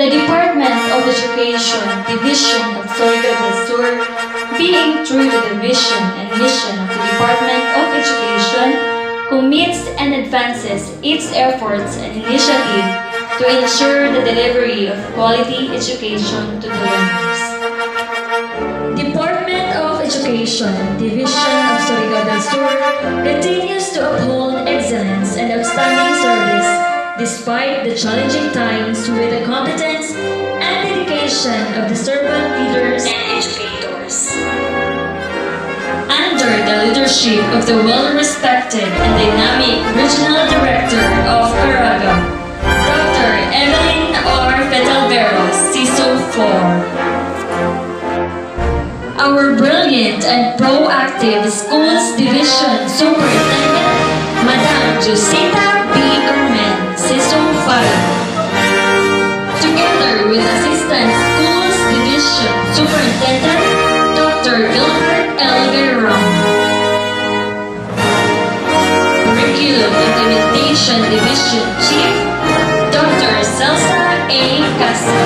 The Department of Education, Division of Surigao del Sur, being true to the vision and mission of the Department of Education, commits and advances its efforts and initiative to ensure the delivery of quality education to the learners. Department of Education, Division of Surigao del Sur, continues to uphold excellence and outstanding service despite the challenging times with the competence and dedication of the servant leaders and educators. Under the leadership of the well-respected and dynamic Regional Director of Caraga, Dr. Evelyn R. Fetalveros, CISO 4. Our brilliant and proactive Schools Division Superintendent, Madam Josita B. Ermen, CISO 5. Together with Assistant Schools Division Superintendent, Dr. Gilbert L. Guerrero. Curriculum Implementation Division Chief, Dr. Celsa A. Casa.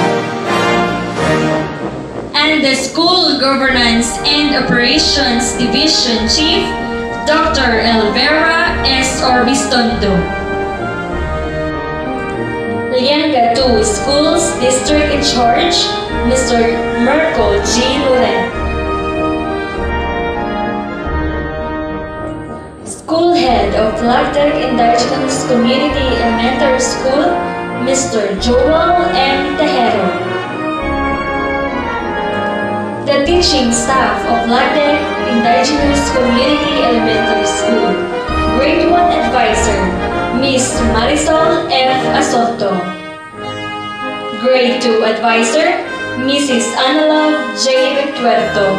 And the School Governance and Operations Division Chief, Dr. Elvera S. Orbistondo. Lianga 2 Schools District in Charge, Mr. Marco G. Loren. School Head of Logdeck Indigenous Community Elementary School, Mr. Joel M. Tejero. The teaching staff of Logdeck Indigenous Community Elementary School, Grade 1 Advisor, Ms. Marisol F. Asoto. Grade 2 Advisor, Mrs. Analove J. Retuerto.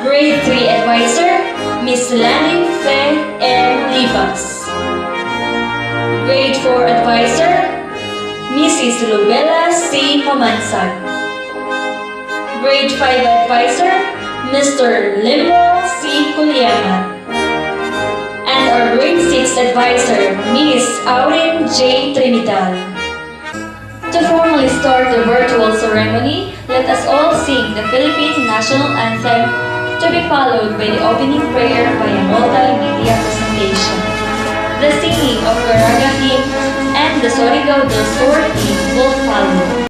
Grade 3 Advisor, Ms. Lani Fe M. Libas. Grade 4 Advisor, Mrs. Lubela C. Mamansag. Grade 5 Advisor, Mr. Limbo C. Culiama. And our Grade 6 Advisor, Ms. Aurin J. Trinital. To formally start the virtual ceremony, let us all sing the Philippine National Anthem, to be followed by the opening prayer by a multimedia presentation. The singing of Caraga hymn and the Surigao del Sur hymn will follow.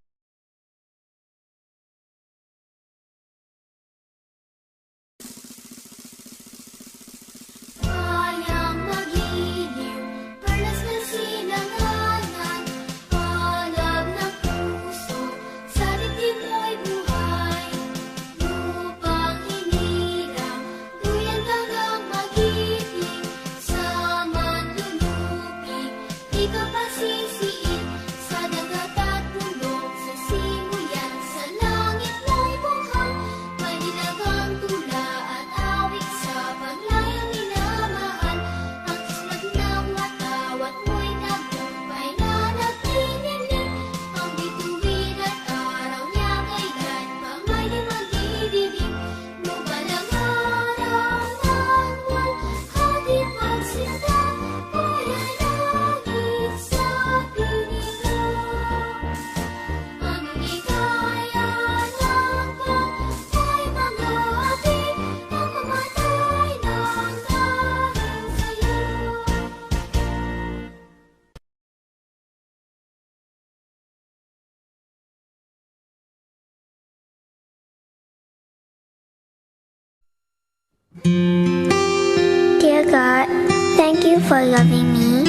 Dear God, thank you for loving me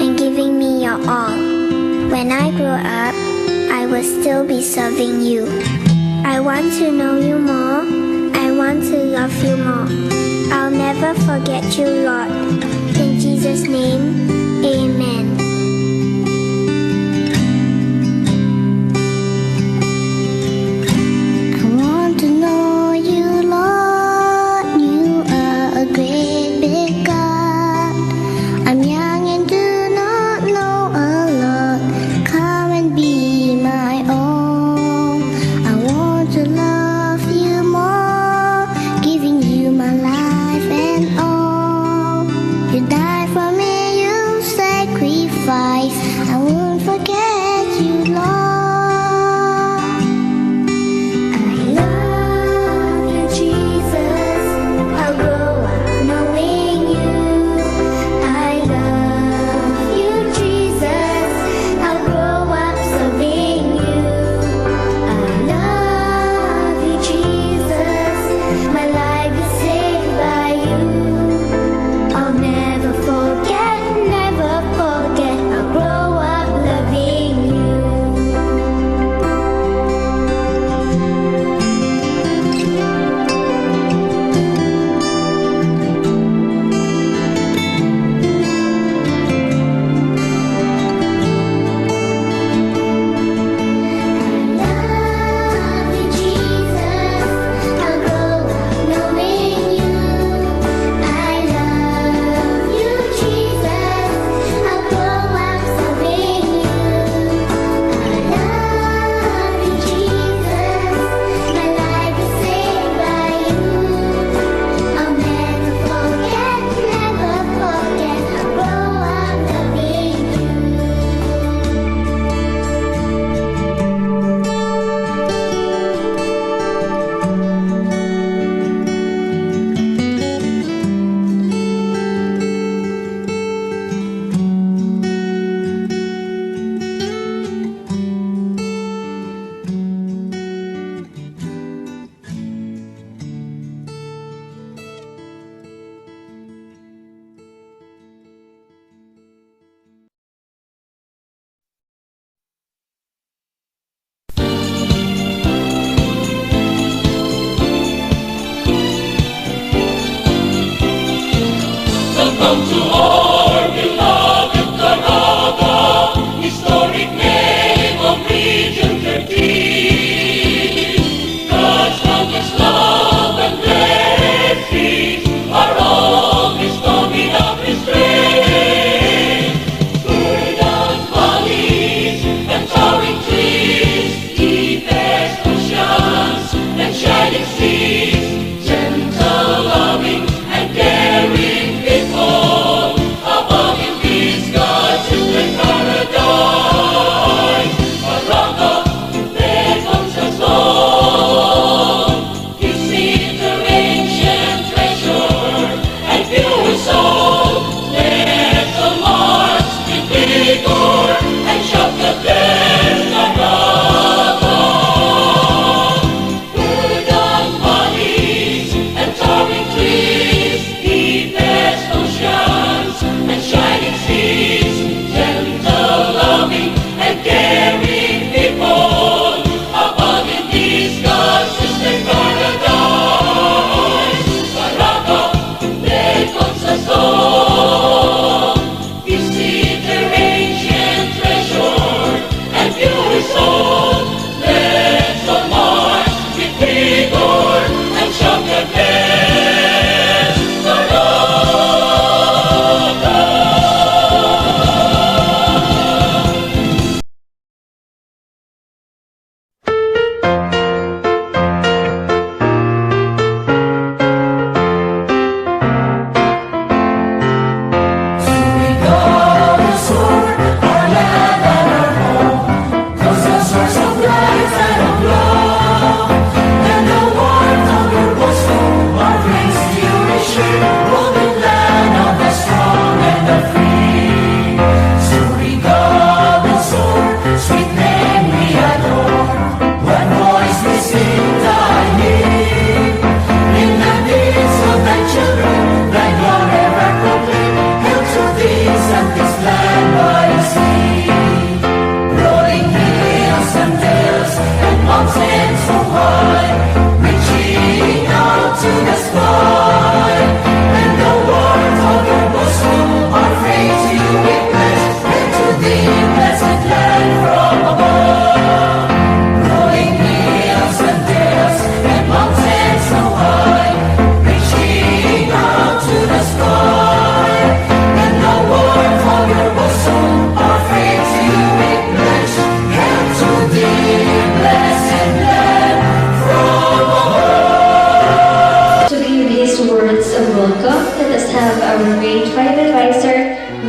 and giving me your all. When I grow up, I will still be serving you. I want to know you more. I want to love you more. I'll never forget you, Lord. In Jesus' name, amen. I want to know you, Lord. You are a great big God. I'm young and do not know a lot. Come and be my own. I want to love you more, giving you my life and all. You died for me, you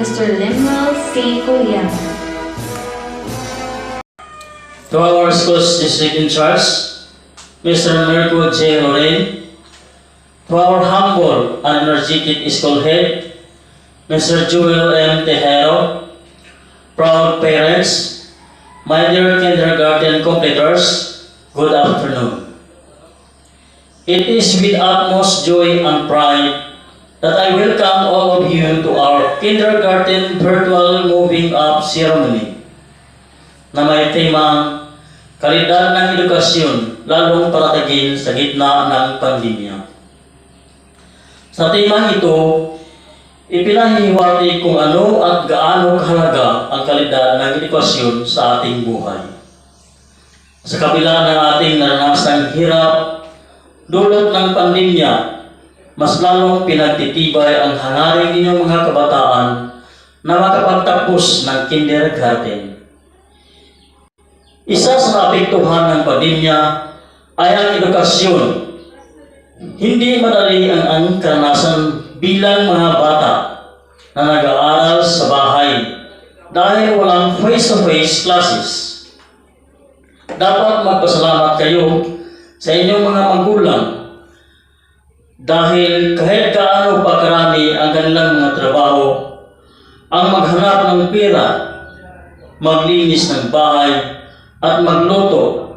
Mr. Lemuel C. Kuliang. To our school's district in charge, Mr. Mirko J. Lorraine, to our humble and energetic school head, Mr. Joel M. Tejero, proud parents, my dear kindergarten completers, good afternoon. It is with utmost joy and pride that I welcome all of you to our kindergarten virtual moving up ceremony na may temang kalidad ng edukasyon lalong patatagin sa gitna ng pandemya. Sa temang ito, ipinahihiwati kung ano at gaano kahalaga ang kalidad ng edukasyon sa ating buhay. Sa kabila ng ating naranasang hirap, dulot ng pandemya, mas lalong pinagtitibay ang hangaring ninyong mga kabataan na makapagtapos ng kindergarten. Isa sa naapektuhan ng pandemya ay ang edukasyon. Hindi madali ang karanasan bilang mga bata na nag-aaral sa bahay dahil walang face-to-face classes. Dapat magpasalamat kayo sa inyong mga magulang dahil kahit gaano pa karami ang kanilang mga trabaho, ang maghanap ng pera, maglinis ng bahay, at magluto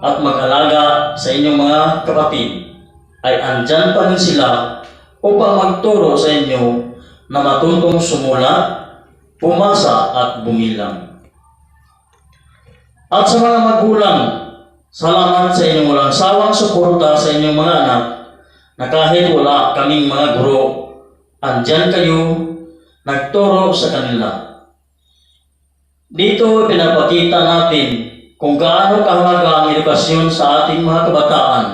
at mag-alaga sa inyong mga kapatid ay andyan pa rin sila upang magturo sa inyo na matutong sumula, pumasa at bumilang. At sa mga magulang, salamat sa inyong walang sawang suporta sa inyong mga anak na kahit wala kaming mga guro, andyan kayo nagturo sa kanila. Dito pinapakita natin kung gaano kahalaga ang edukasyon sa ating mga kabataan.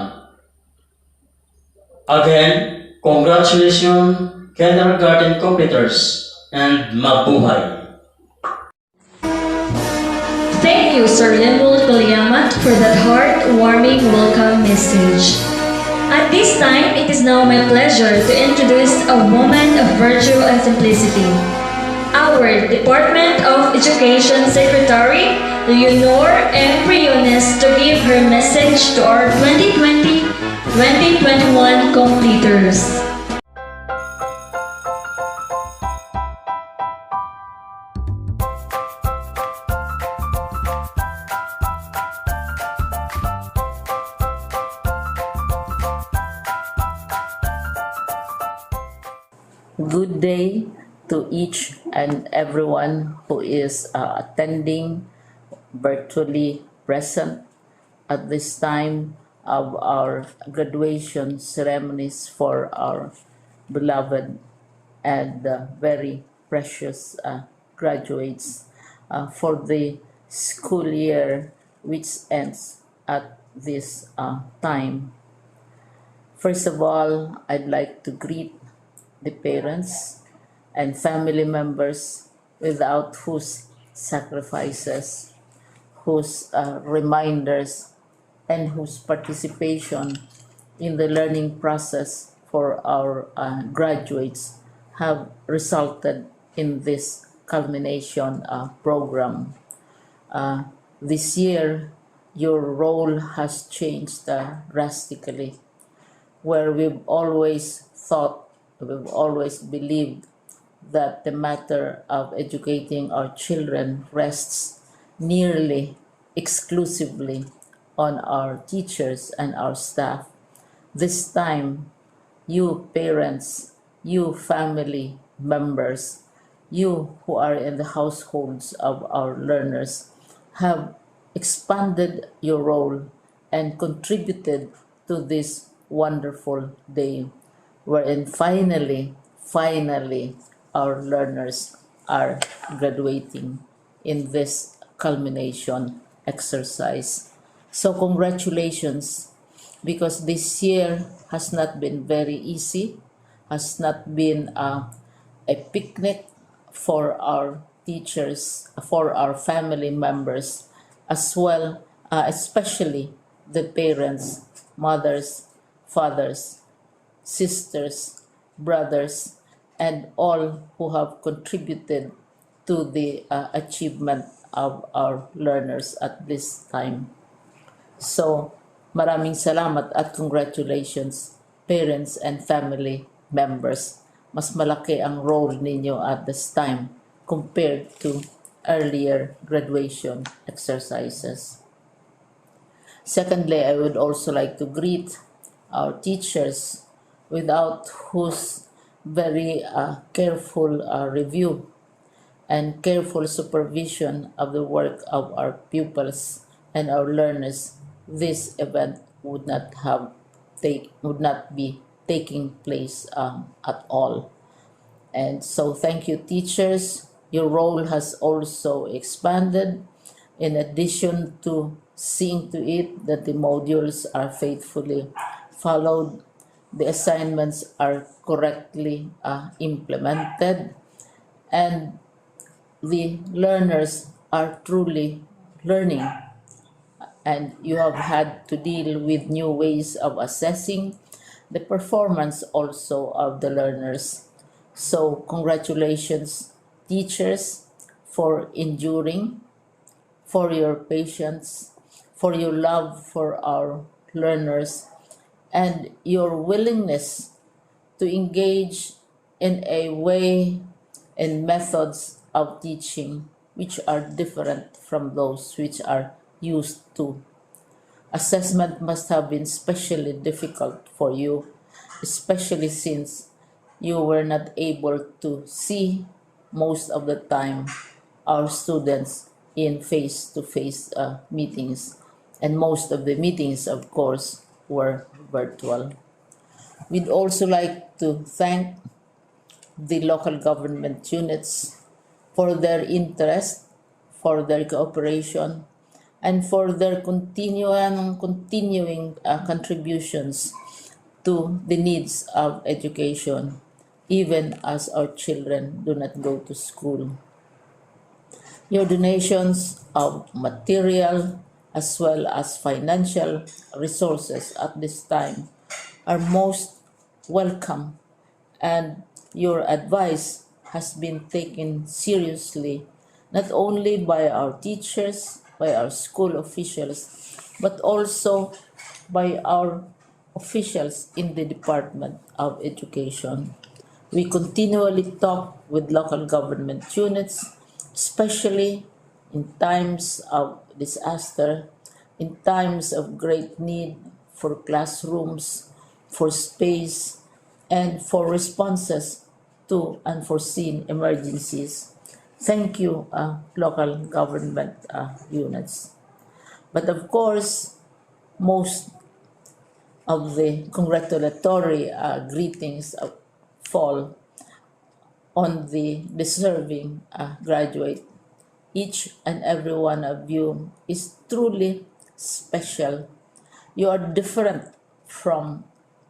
Again, congratulations, kindergarten completers, and mabuhay! Thank you, Sir Lemuel Kuliamat, for that heartwarming welcome message. At this time, it is now my pleasure to introduce a woman of virtue and simplicity. Our Department of Education Secretary, Leonor M. Briones, to give her message to our 2020-2021 completers. Good day to each and everyone who is attending virtually present at this time of our graduation ceremonies for our beloved and very precious graduates for the school year which ends at this time. First of all, I'd like to greet the parents and family members without whose sacrifices, whose reminders, and whose participation in the learning process for our graduates have resulted in this culmination program. This year, your role has changed drastically, where we've always believed that the matter of educating our children rests nearly exclusively on our teachers and our staff. This time, you parents, you family members, you who are in the households of our learners have expanded your role and contributed to this wonderful day wherein finally our learners are graduating in this culmination exercise. So congratulations, because this year has not been very easy, has not been a picnic for our teachers, for our family members, as well, especially the parents, mothers, fathers, sisters, brothers, and all who have contributed to the achievement of our learners at this time. So, maraming salamat at congratulations, parents and family members. Mas malaki ang role ninyo at this time compared to earlier graduation exercises. Secondly, I would also like to greet our teachers, without whose very careful review and careful supervision of the work of our pupils and our learners, this event would not be taking place at all. And so thank you, teachers. Your role has also expanded in addition to seeing to it that the modules are faithfully followed, the assignments are correctly implemented, and the learners are truly learning, and you have had to deal with new ways of assessing the performance also of the learners. So congratulations, teachers, for enduring, for your patience, for your love for our learners, and your willingness to engage in a way and methods of teaching which are different from those which are used to. Assessment must have been especially difficult for you, especially since you were not able to see most of the time our students in face-to-face meetings, and most of the meetings, of course, were virtual. We'd also like to thank the local government units for their interest, for their cooperation, and for their continuing contributions to the needs of education, even as our children do not go to school. Your donations of material as well as financial resources at this time are most welcome, and your advice has been taken seriously not only by our teachers, by our school officials, but also by our officials in the Department of Education. We continually talk with local government units, especially in times of disaster, in times of great need for classrooms, for space, and for responses to unforeseen emergencies. Thank you, local government units. But of course, most of the congratulatory greetings fall on the deserving graduate. Each and every one of you is truly special. You are different from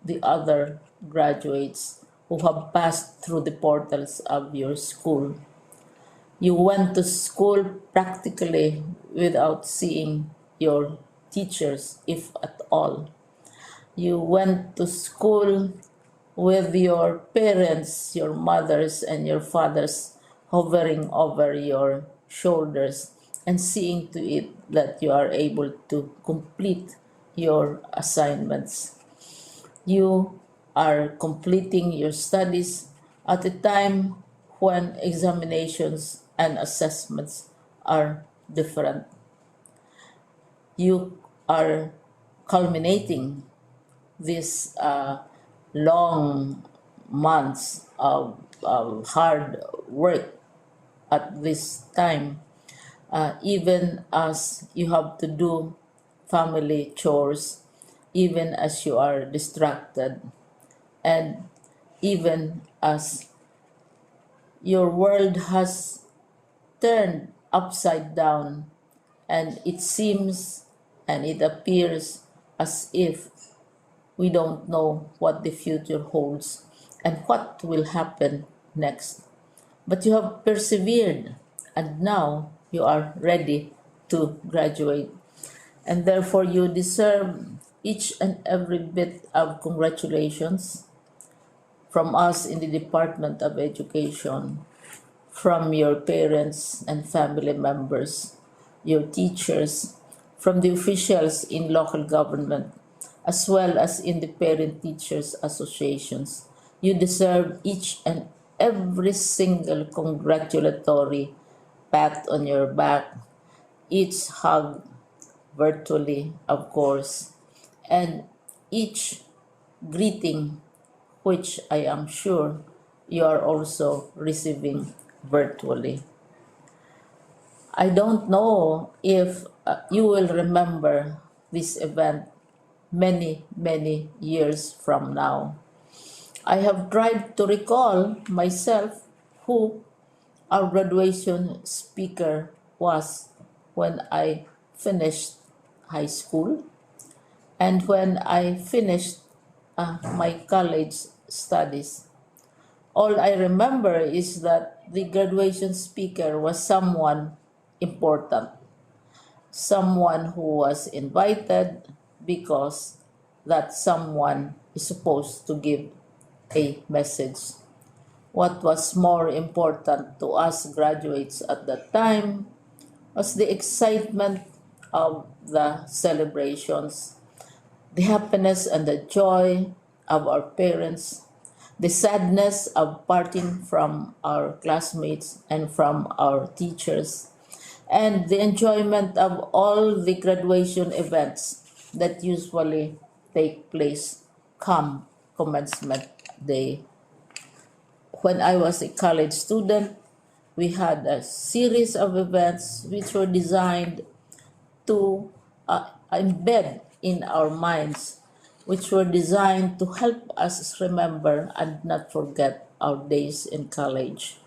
the other graduates who have passed through the portals of your school. You went to school practically without seeing your teachers, if at all. You went to school with your parents, your mothers, and your fathers hovering over your shoulders and seeing to it that you are able to complete your assignments. You are completing your studies at a time when examinations and assessments are different. You are culminating these long months of hard work at this time, even as you have to do family chores, even as you are distracted, and even as your world has turned upside down, and it seems and it appears as if we don't know what the future holds and what will happen next. But you have persevered, and now you are ready to graduate. And therefore, you deserve each and every bit of congratulations from us in the Department of Education, from your parents and family members, your teachers, from the officials in local government, as well as in the parent teachers associations. You deserve each and every single congratulatory pat on your back, each hug virtually, of course, and each greeting, which I am sure you are also receiving virtually. I don't know if you will remember this event many, many years from now. I have tried to recall myself who our graduation speaker was when I finished high school and when I finished my college studies. All I remember is that the graduation speaker was someone important, someone who was invited because that someone is supposed to give a message. What was more important to us graduates at that time was the excitement of the celebrations, the happiness and the joy of our parents, the sadness of parting from our classmates and from our teachers, and the enjoyment of all the graduation events that usually take place come commencement day. When I was a college student, we had a series of events which were designed to embed in our minds, which were designed to help us remember and not forget our days in college.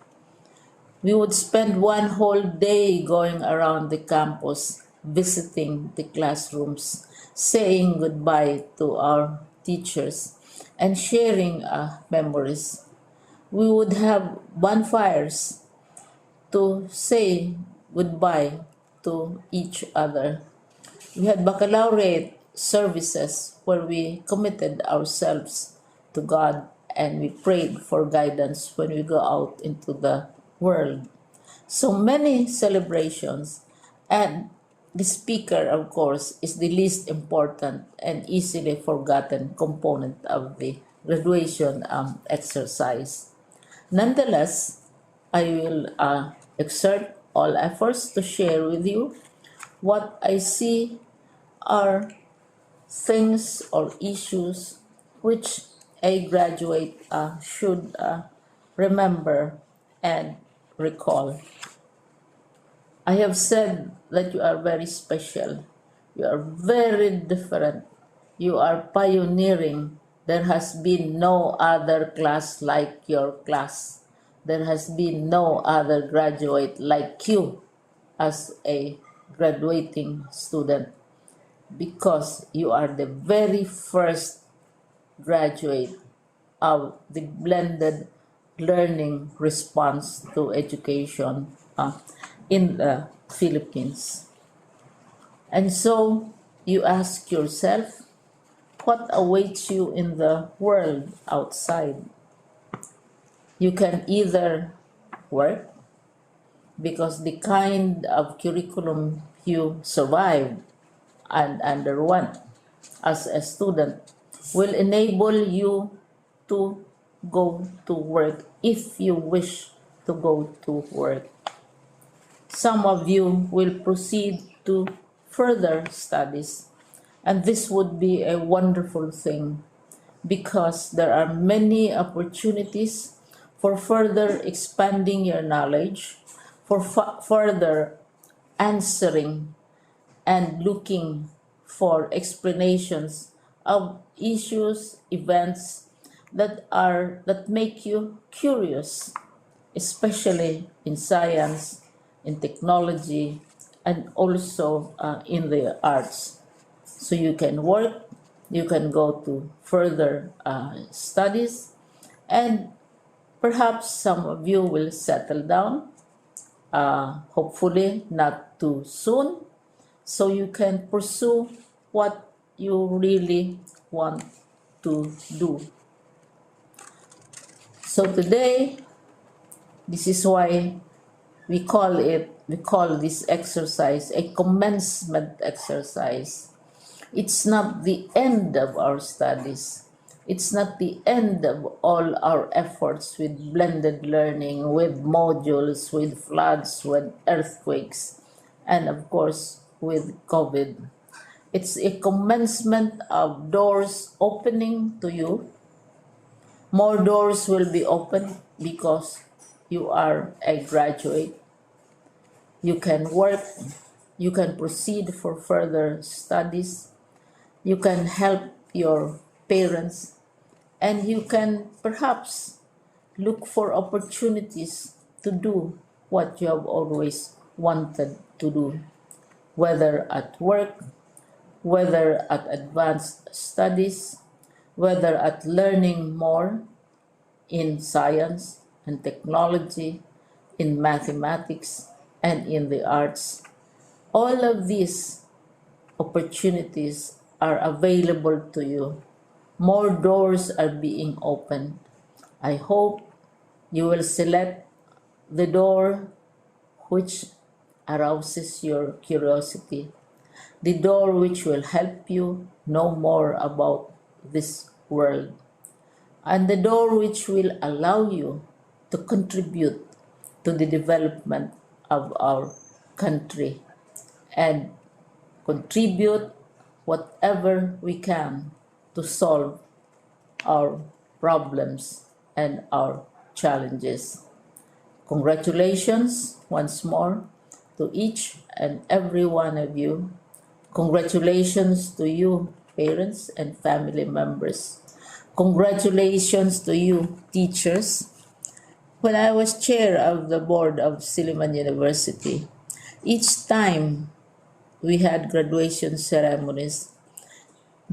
We would spend one whole day going around the campus, visiting the classrooms, saying goodbye to our teachers, and sharing memories. We would have bonfires to say goodbye to each other. We had baccalaureate services where we committed ourselves to God and we prayed for guidance when we go out into the world. So many celebrations, and the speaker, of course, is the least important and easily forgotten component of the graduation exercise. Nonetheless, I will exert all efforts to share with you what I see are things or issues which a graduate should remember and recall. I have said that you are very special. You are very different. You are pioneering. There has been no other class like your class. There has been no other graduate like you as a graduating student because you are the very first graduate of the blended learning response to education in the Philippines. And so you ask yourself, what awaits you in the world outside? You can either work because the kind of curriculum you survived and underwent as a student will enable you to go to work if you wish to go to work. Some of you will proceed to further studies, and this would be a wonderful thing because there are many opportunities for further expanding your knowledge, for further answering and looking for explanations of issues, events that make you curious, especially in science, in technology, and also in the arts. So you can work, you can go to further studies, and perhaps some of you will settle down, hopefully not too soon, so you can pursue what you really want to do. So today, this is why we call this exercise a commencement exercise. It's not the end of our studies. It's not the end of all our efforts with blended learning, with modules, with floods, with earthquakes, and of course with COVID. It's a commencement of doors opening to you. More doors will be opened because you are a graduate. You can work, you can proceed for further studies, you can help your parents, and you can perhaps look for opportunities to do what you have always wanted to do, whether at work, whether at advanced studies, whether at learning more in science and technology, in mathematics, and in the arts. All of these opportunities are available to you. More doors are being opened. I hope you will select the door which arouses your curiosity, the door which will help you know more about this world, and the door which will allow you to contribute to the development of our country and contribute whatever we can to solve our problems and our challenges. Congratulations once more to each and every one of you. Congratulations to you, parents and family members. Congratulations to you, teachers. When I was chair of the board of Silliman University, each time we had graduation ceremonies,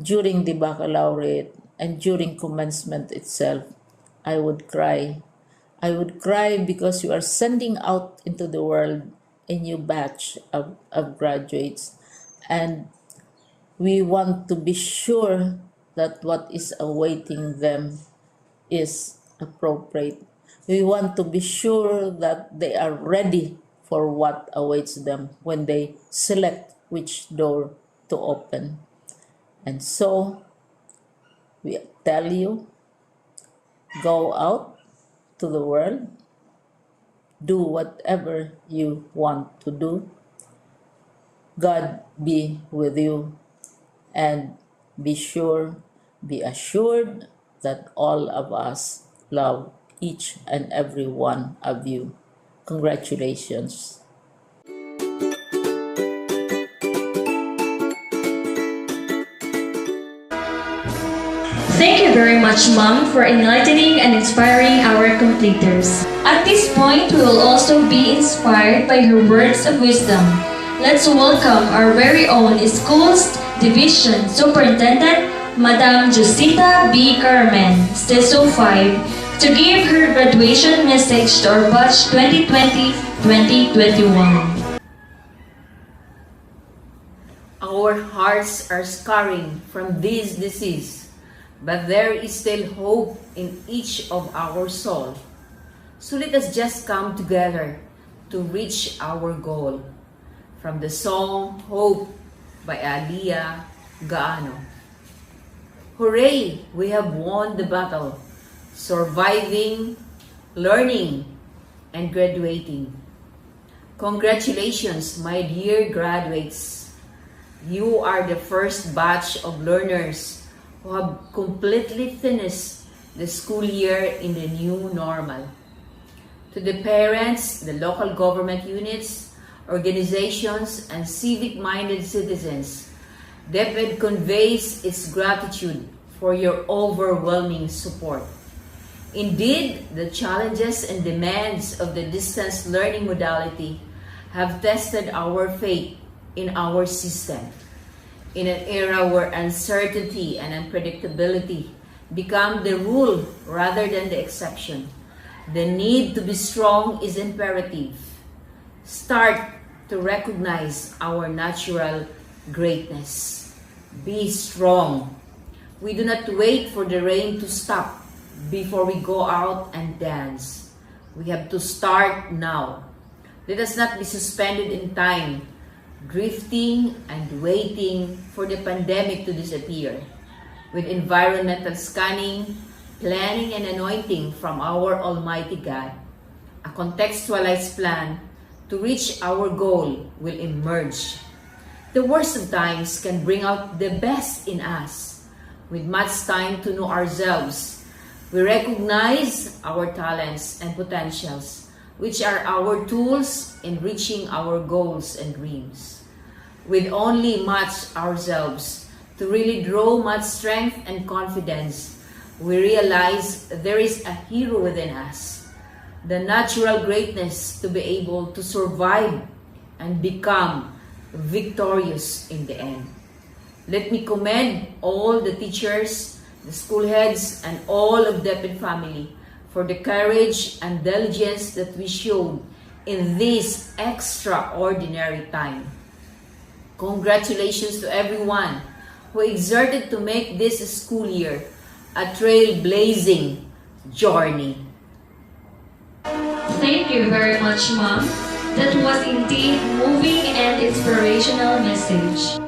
during the baccalaureate and during commencement itself, I would cry. I would cry because you are sending out into the world a new batch of graduates, and we want to be sure that what is awaiting them is appropriate. We want to be sure that they are ready for what awaits them when they select which door to open. And so we tell you, go out to the world, do whatever you want to do. God be with you, and be assured that all of us love each and every one of you. Congratulations. Thank you very much, Mom, for enlightening and inspiring our completers. At this point, we will also be inspired by her words of wisdom. Let's welcome our very own Schools Division Superintendent, Madam Josita B. Carmen, STESO 5, to give her graduation message to our batch 2020-2021. Our hearts are scarring from this disease, but there is still hope in each of our soul. So let us just come together to reach our goal. From the song Hope by Aliyah Gaano. Hooray! We have won the battle, surviving, learning, and graduating. Congratulations, my dear graduates. You are the first batch of learners who have completely finished the school year in the new normal. To the parents, the local government units, organizations, and civic-minded citizens, DepEd conveys its gratitude for your overwhelming support. Indeed, the challenges and demands of the distance learning modality have tested our faith in our system. In an era where uncertainty and unpredictability become the rule rather than the exception, the need to be strong is imperative. Start to recognize our natural greatness. Be strong. We do not wait for the rain to stop, before we go out and dance. We have to start now. Let us not be suspended in time, drifting and waiting for the pandemic to disappear. With environmental scanning, planning, and anointing from our Almighty God, a contextualized plan to reach our goal will emerge. The worst of times can bring out the best in us. With much time to know ourselves, we recognize our talents and potentials, which are our tools in reaching our goals and dreams. With only much ourselves to really draw much strength and confidence, we realize there is a hero within us, the natural greatness to be able to survive and become victorious in the end. Let me commend all the teachers, the school heads, and all of DepEd family for the courage and diligence that we showed in this extraordinary time. Congratulations to everyone who exerted to make this school year a trailblazing journey. Thank you very much, Mom. That was indeed moving and inspirational message.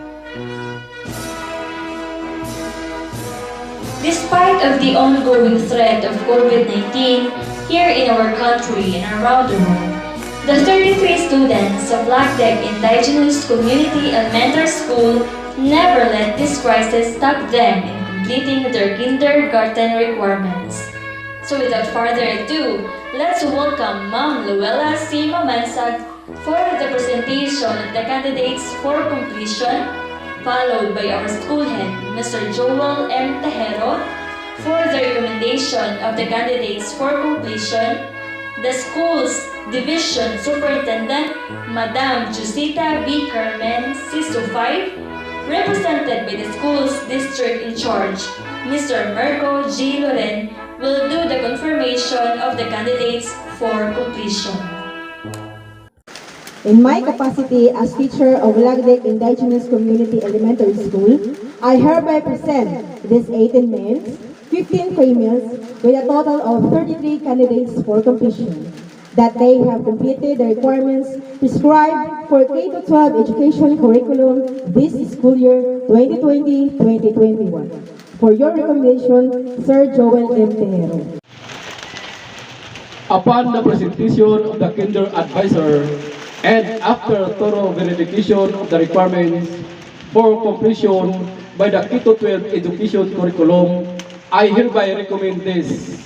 Despite of the ongoing threat of COVID-19 here in our country and around the world, the 33 students of Logdeck Indigenous Community Elementary School never let this crisis stop them in completing their kindergarten requirements. So without further ado, let's welcome Ma'am Luella C. Mamansag for the presentation of the candidates for completion, followed by our school head, Mr. Joel M. Tejero, for the recommendation of the candidates for completion, the school's Division Superintendent, Madam Jusita B. Carmen, CISO 5, represented by the school's district in charge, Mr. Marco G. Loren, will do the confirmation of the candidates for completion. In my capacity as teacher of Logdeck Indigenous Community Elementary School, I hereby present these 18 males, 15 females, with a total of 33 candidates for completion, that they have completed the requirements prescribed for K-12 education curriculum this school year 2020-2021. For your recommendation, Sir Joel M. Tejero. Upon the presentation of the kinder advisor and after thorough verification of the requirements for completion by the K-12 education curriculum, I hereby recommend this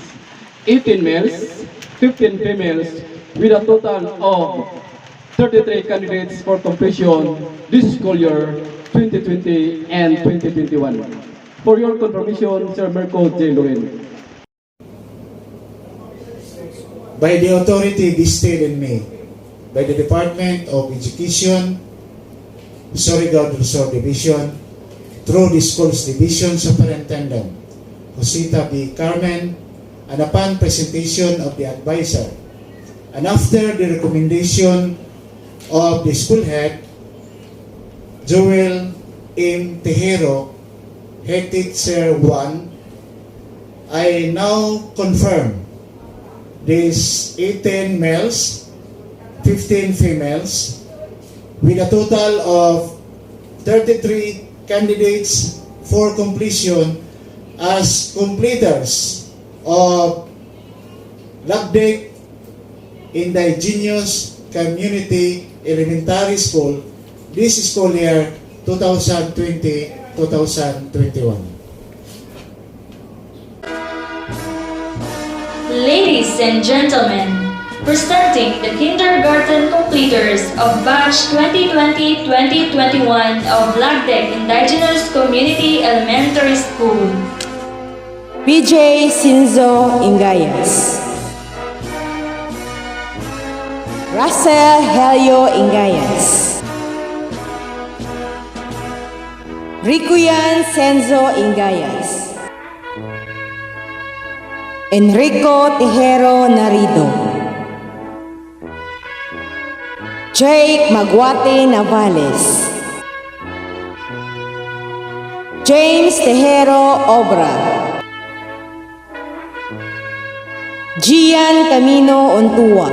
18 males, 15 females, with a total of 33 candidates for completion this school year 2020 and 2021. For your confirmation, Sir Marco J. Loren. By the authority vested in me, by the Department of Education, Surigao del Sur Division, through the school's Division Superintendent, Jusita B. Carmen, and upon presentation of the advisor, and after the recommendation of the school head, Joel M. Tejero, Head Teacher 1, I now confirm these 18 males, 15 females, with a total of 33 candidates for completion as completers of Logdeck Indigenous Community Elementary School this school year 2020-2021. Ladies and gentlemen, presenting the kindergarten completers of batch 2020-2021 of Logdeck Indigenous Community Elementary School. PJ Sinzo Ingayas, Russell Helio Ingayas, Ricuyan Senzo Ingayas, Enrico Tejero Narido, Jake Maguate Navales, James Tejero Obra, Gian Camino Ontua,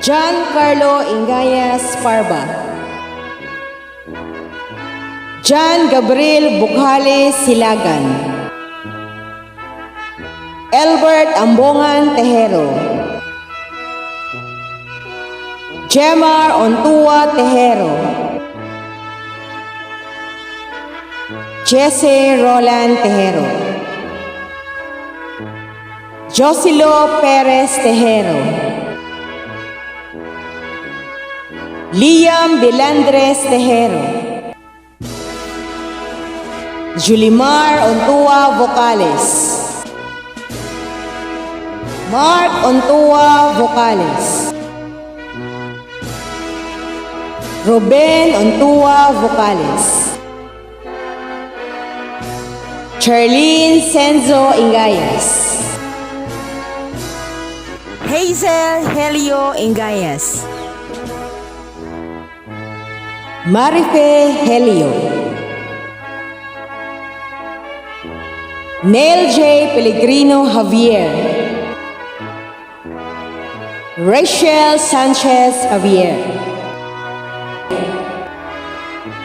John Carlo Ingayas Parba, John Gabriel Bukhale Silagan, Albert Ambongan Tejero, Jemar Ontua Tejero, Jesse Roland Tejero, Josilo Perez Tejero, Liam Bilandres Tejero, Julimar Ontua Vocales, Mark Ontua Vocales, Ruben Ontua Vocales, Charlene Senzo Ingayas, Hazel Helio Ingayas, Marife Helio, Neil J. Pellegrino Javier, Rachel Sanchez Javier,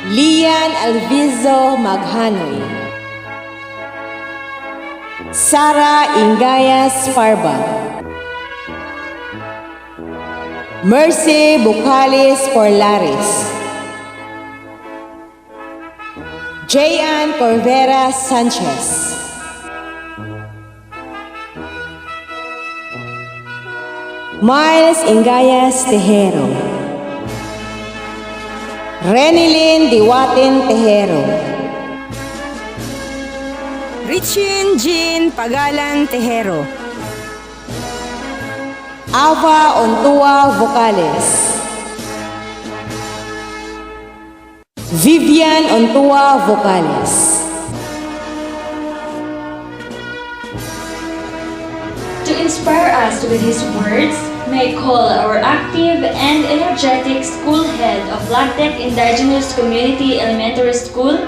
Lian Alvizo Maghanoy, Sara Ingayas Farba, Mercy Bucalis Porlaris, Jayan Corvera Sanchez, Miles Ingayas Tejero, Renilyn Diwatin Tejero, Richin Jean Pagalan Tejero, Ava Ontua Vocales, Vivian Ontua Vocales. To inspire us with his words, may I call our active and energetic school head of Logdeck Indigenous Community Elementary School,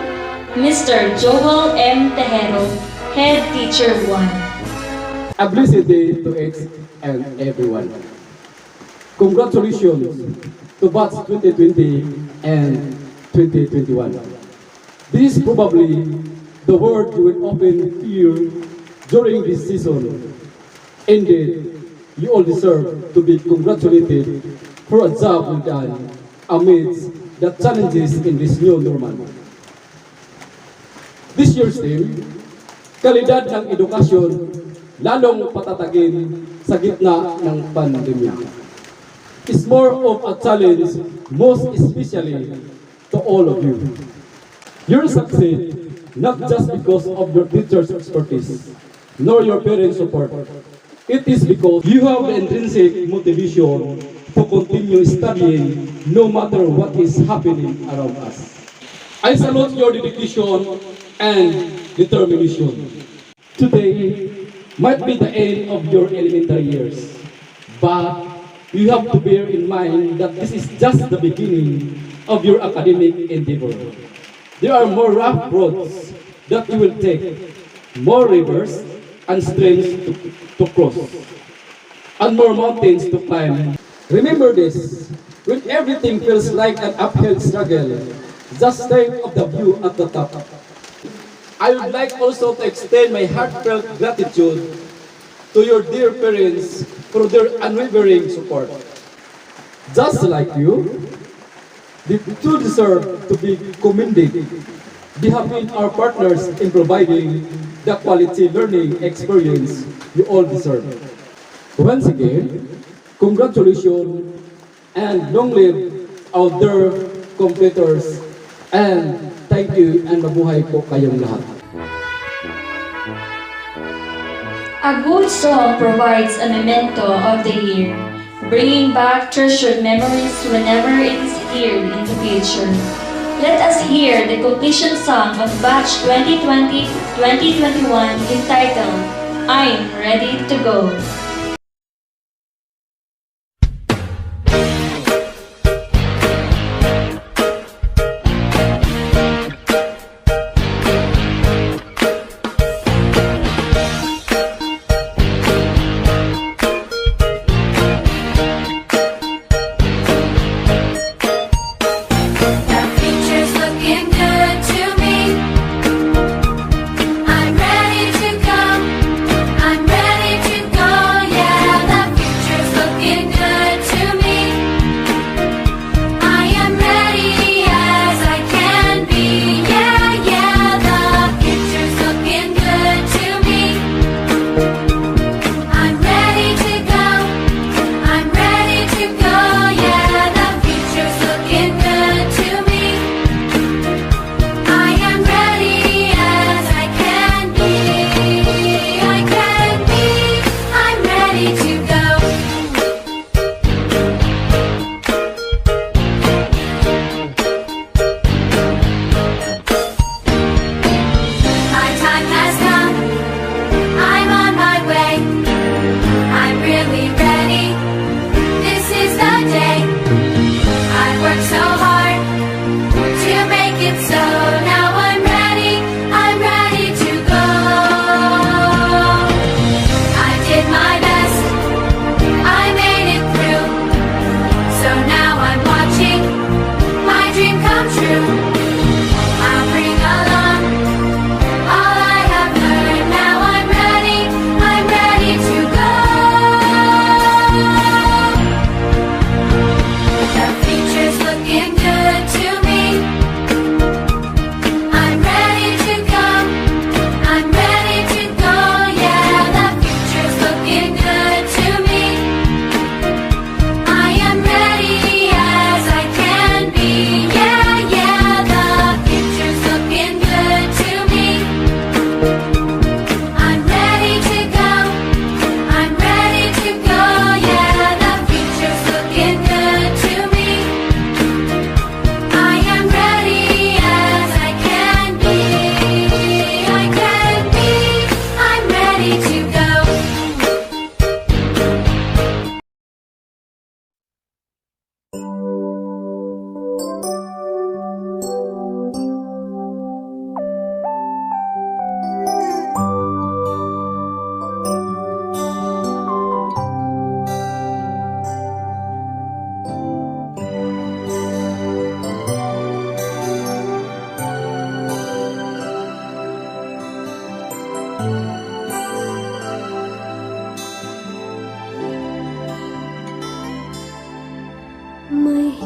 Mr. Joel M. Tejero, Head Teacher 1. A blessed day to each and everyone. Congratulations to batch 2020 and 2021. This is probably the word you will often hear during this season. Indeed, you all deserve to be congratulated for a job well done amidst the challenges in this new normal. This year's theme, kalidad ng edukasyon, lalong patatagin sa gitna ng pandemya. It's more of a challenge, most especially to all of you. You'll succeed not just because of your teacher's expertise, nor your parents' support. It is because you have the intrinsic motivation to continue studying no matter what is happening around us. I salute your dedication and determination. Today might be the end of your elementary years, but you have to bear in mind that this is just the beginning of your academic endeavor. There are more rough roads that you will take, more rivers and streams to cross, and more mountains to climb. Remember this, when everything feels like an uphill struggle, just think of the view at the top. I would like also to extend my heartfelt gratitude to your dear parents for their unwavering support. Just like you, the two deserve to be commended. They have been our partners in providing the quality learning experience you all deserve. Once again, congratulations and long live our dear competitors, and thank you and mabuhay po kayong lahat. A good song provides a memento of the year, bringing back treasured memories whenever it is heard in the future. Let us hear the completion song of Batch 2020-2021 entitled, I'm Ready to Go.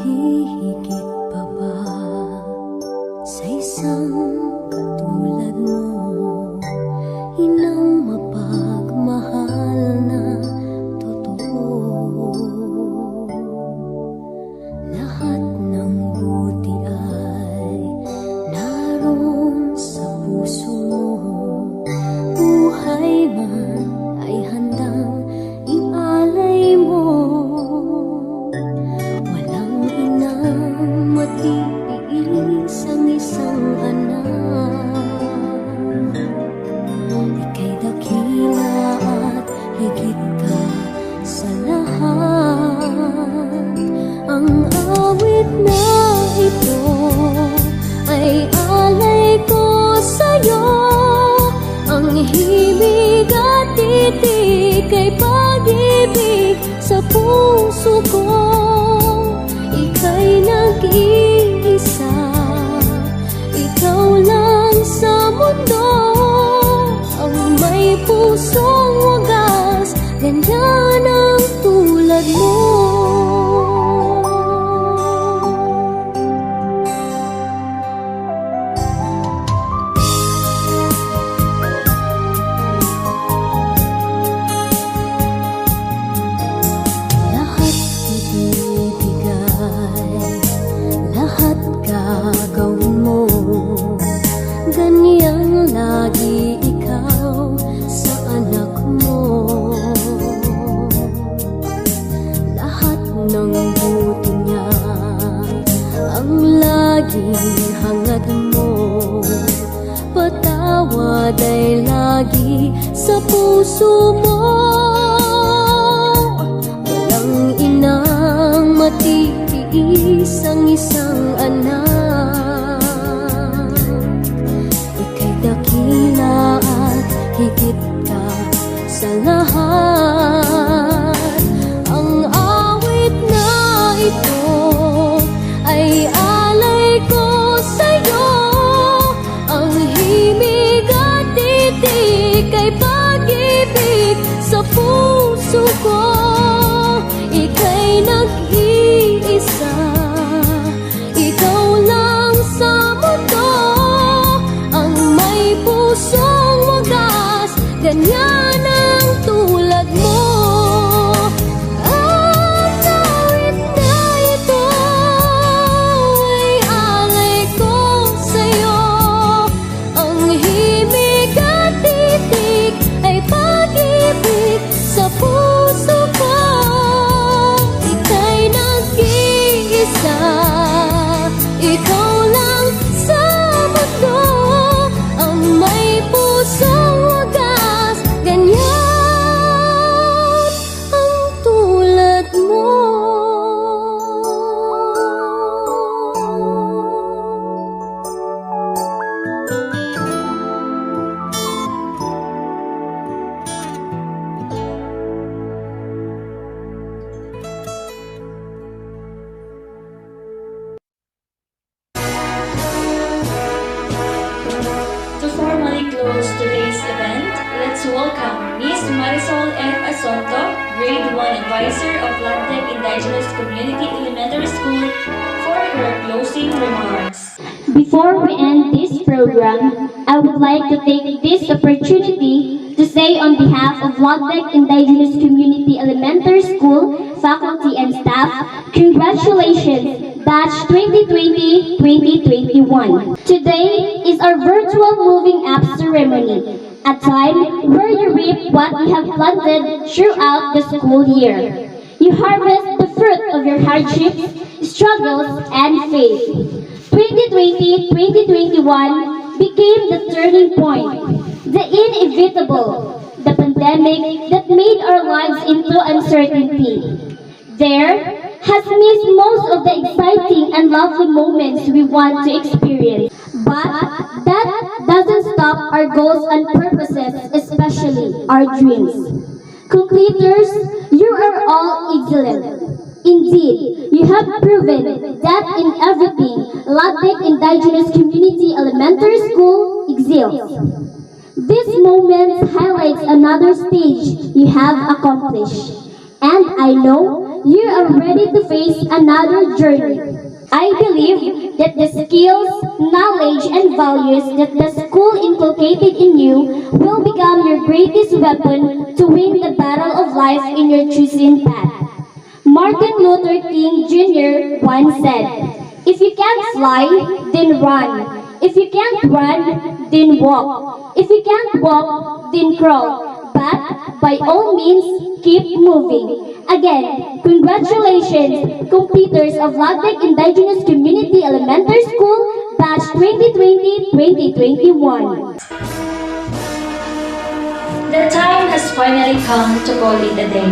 hihigit pa ba sa isang katulad mo? Inang mapagmahal na totoo. Lahat ng buti ay naroon sa puso mo. Buhay man ay handang ialay mo. Walang inang matiis ang isang anak. Ika'y dakila at higit ka sa lahat. Ang awit na ito ay alay ko sa'yo. Ang himig at titik ay pag-ibig sa puso ko. Ika'y nag-iisa, ikaw lang sa mundo. Ang may pusong wagas, ganyan ang tulad mo. Lahat ibibigay, lahat gagawin mo. Ganyang lagi ikaw sa anak mo. Lahat ng buti niya ang laging hangad mo. Patawad ay lagi sa puso mo. Walang inang matitiis ang isang anak. Ika'y dakila at higit ka sa lahat. Ang awit na ito ay alay ko sa'yo. Ang himig at titik ay pag-ibig sa puso ko. Ika'y nag-iisa, ikaw lang sa mundo. Ang may pusong wagas, ganyan ang tulad mo. Ang awit na ito ay alay ko sa'yo. Ang himig at titik ay pag-ibig sa puso ko. Ika'y nag-iisa, ikaw lang sa mundo. Ang may pusong wagas, ganyan ang tulad mo. To formally close today's event, let's welcome Miss Marisol F. Asonto, Grade 1 Advisor of Logdeck Indigenous Community Elementary School, for her closing remarks. Before we end this program, I would like to take this opportunity to say on behalf of Logdeck Indigenous Community Elementary School faculty and staff, congratulations, Batch 2020-2021. Today is our virtual moving up ceremony, a time where you reap what you have planted throughout the school year. You harvest the fruit of your hardships, struggles, and faith. 2020-2021 became the turning point, the inevitable, the pandemic that made our lives into uncertainty. There has missed most of the exciting and lovely moments we want to experience. But that doesn't stop our goals and purposes, especially our dreams. Completers, you are all excellent. Indeed, you have proven that in everything Logdeck Indigenous Community Elementary School excels. This moment highlights another stage you have accomplished. And I know you are ready to face another journey. I believe that the skills, knowledge, and values that the school inculcated in you will become your greatest weapon to win the battle of life in your chosen path. Martin Luther King Jr. once said, "If you can't fly, then run. If you can't run, then walk. If you can't walk, then crawl. But by all means, keep moving." Again, congratulations, completers of Logdeck Indigenous Community Elementary School, Batch 2020-2021. The time has finally come to call it a day.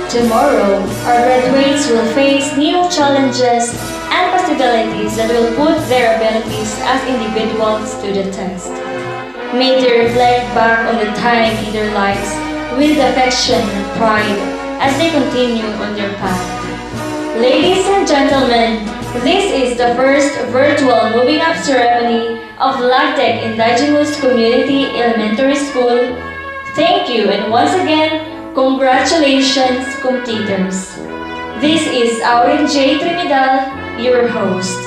Tomorrow, our graduates will face new challenges and possibilities that will put their abilities as individuals to the test. May they reflect back on the time in their lives with affection and pride as they continue on their path. Ladies and gentlemen, this is the first virtual moving up ceremony of Logdeck Indigenous Community Elementary School. Thank you, and once again, congratulations, completers. This is Aurin J. Trinidad, your host.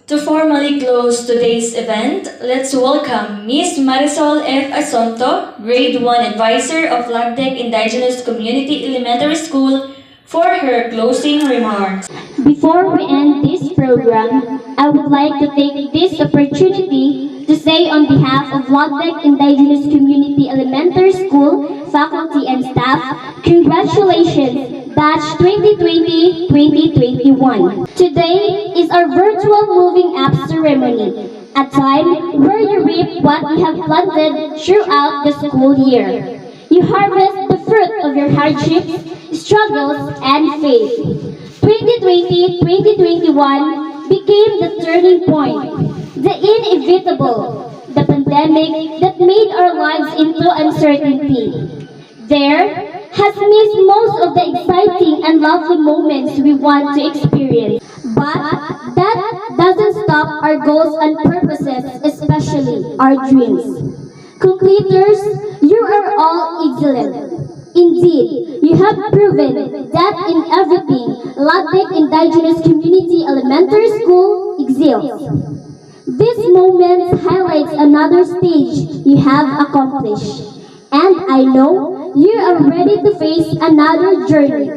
To formally close today's event, let's welcome Ms. Marisol F. Asonto, Grade 1 Advisor of Logdeck Indigenous Community Elementary School, for her closing remarks. Before we end this program, I would like to take this opportunity to say on behalf of Logdeck Indigenous Community Elementary School faculty and staff, congratulations, Batch 2020-2021. Today is our virtual moving up ceremony, a time where you reap what you have planted throughout the school year. You harvest the fruit of your hardships, struggles, and faith. 2020-2021 became the turning point, the inevitable, the pandemic that made our lives into uncertainty. There has missed most of the exciting and lovely moments we want to experience. But that doesn't stop our goals and purposes, especially our dreams. Completers, you are all excellent. Indeed, you have proven that in everything Logdeck Indigenous Community Elementary School excels. This moment highlights another stage you have accomplished, and I know you are ready to face another journey.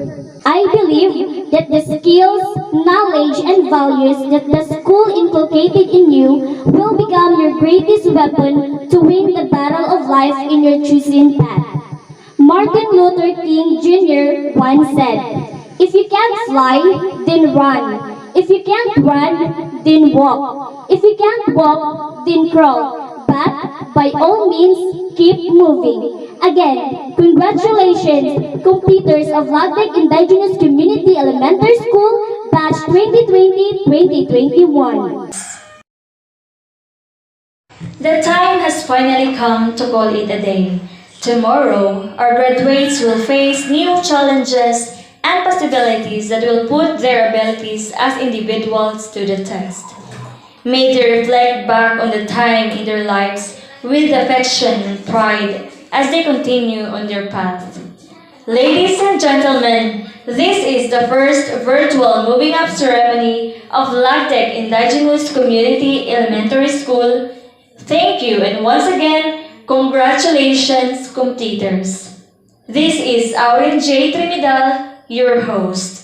I believe that the skills, knowledge, and values that the school inculcated in you will become your greatest weapon to win the battle of life in your chosen path. Martin Luther King Jr. once said, "If you can't fly, then run. If you can't run, then walk. If you can't walk, then crawl. But by all means, keep moving." Again, congratulations, completers of Logdeck Indigenous Community Elementary School, Batch 2020-2021. The time has finally come to call it a day. Tomorrow, our graduates will face new challenges and possibilities that will put their abilities as individuals to the test. May they reflect back on the time in their lives with affection and pride as they continue on their path. Ladies and gentlemen, this is the first virtual moving up ceremony of Logdeck Indigenous Community Elementary School. Thank you, and once again, congratulations, completers. This is Auren J. Trinidad, your host.